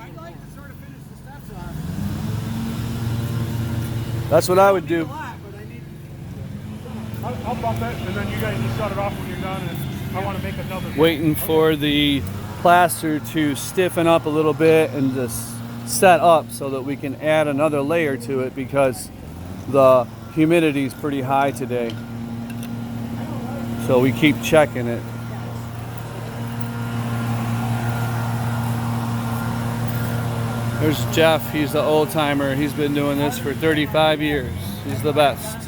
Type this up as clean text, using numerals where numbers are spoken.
I'd like to sort of finish the steps off. That's what I would do. A lot, but I need. I'll bump it, and then you guys just shut it off when you're done, and I want to make another. Waiting for the plaster to stiffen up a little bit and just set up so that we can add another layer to it because the humidity is pretty high today. So we keep checking it. There's Jeff, he's the old timer. He's been doing this for 35 years. He's the best.